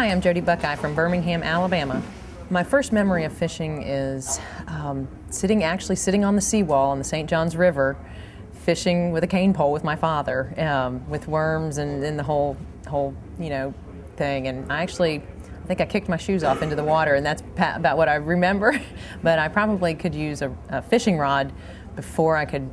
Hi, I'm Jodee Buckeye from Birmingham, Alabama. My first memory of fishing is actually sitting on the seawall on the St. Johns River, fishing with a cane pole with my father, with worms and the whole thing. And I think I kicked my shoes off into the water, and that's about what I remember. But I probably could use a fishing rod before I could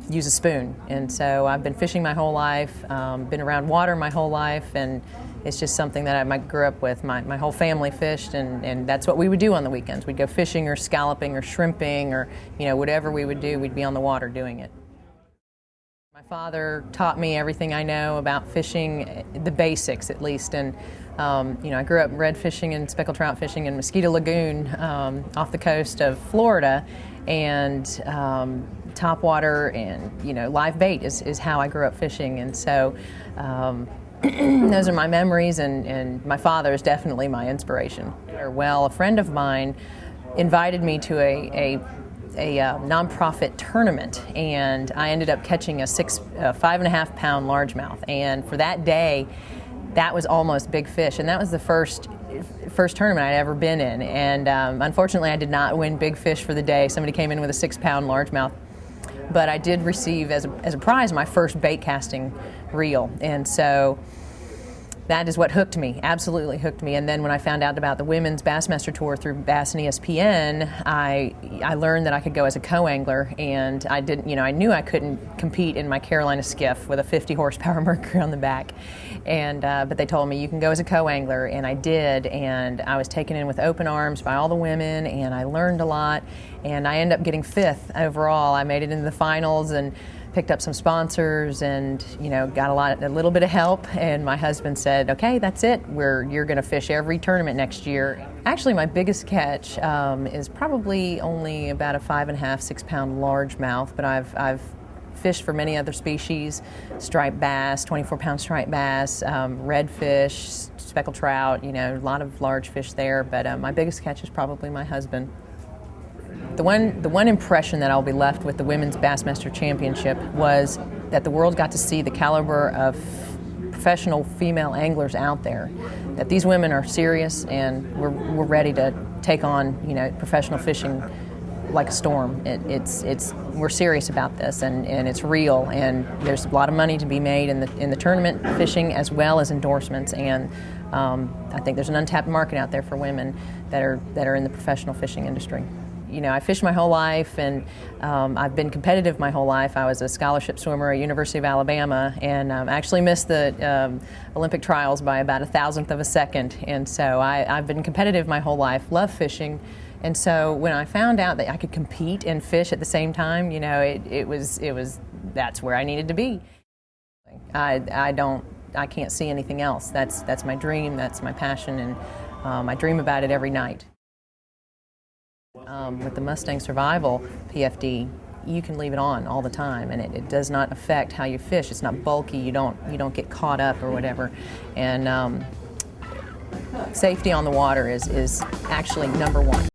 use a spoon. And so I've been fishing my whole life, been around water my whole life, and it's just something that I grew up with. My whole family fished, and that's what we would do on the weekends. We'd go fishing or scalloping or shrimping or whatever we would do, we'd be on the water doing it. My father taught me everything I know about fishing, the basics at least, and I grew up red fishing and speckled trout fishing in Mosquito Lagoon off the coast of Florida, and topwater and live bait is how I grew up fishing, and so those are my memories, and my father is definitely my inspiration. Well, a friend of mine invited me to a nonprofit tournament, and I ended up catching a 5.5 pound largemouth, and for that day that was almost big fish, and that was the first tournament I'd ever been in, and unfortunately I did not win big fish for the day. Somebody came in with a 6 pound largemouth, but I did receive as a prize my first bait casting reel, and so that is what hooked me, absolutely hooked me. And then when I found out about the women's Bassmaster tour through Bass and ESPN, I learned that I could go as a co-angler, and I knew I couldn't compete in my Carolina skiff with a 50 horsepower Mercury on the back, and but they told me you can go as a co-angler, and I did, and I was taken in with open arms by all the women, and I learned a lot, and I ended up getting 5th overall. I made it into the finals and picked up some sponsors, and got a little bit of help, and my husband said, okay, that's it, you're going to fish every tournament next year. Actually, my biggest catch is probably only about a 5.5, 6 pound largemouth, but I've fished for many other species: striped bass, 24 pound striped bass, redfish, speckled trout, a lot of large fish there, but my biggest catch is probably my husband. The one impression that I'll be left with the Women's Bassmaster Championship was that the world got to see the caliber of professional female anglers out there, that these women are serious, and we're ready to take on professional fishing like a storm. We're serious about this, and it's real, and there's a lot of money to be made in the tournament fishing as well as endorsements, and I think there's an untapped market out there for women that are in the professional fishing industry. I fished my whole life, and I've been competitive my whole life. I was a scholarship swimmer at University of Alabama, and actually missed the Olympic trials by about 1,000th of a second. And so I've been competitive my whole life, love fishing. And so when I found out that I could compete and fish at the same time, that's where I needed to be. I can't see anything else. That's my dream, that's my passion, and I dream about it every night. With the Mustang Survival PFD, you can leave it on all the time, and it does not affect how you fish. It's not bulky. You don't get caught up or whatever. And safety on the water is actually number one.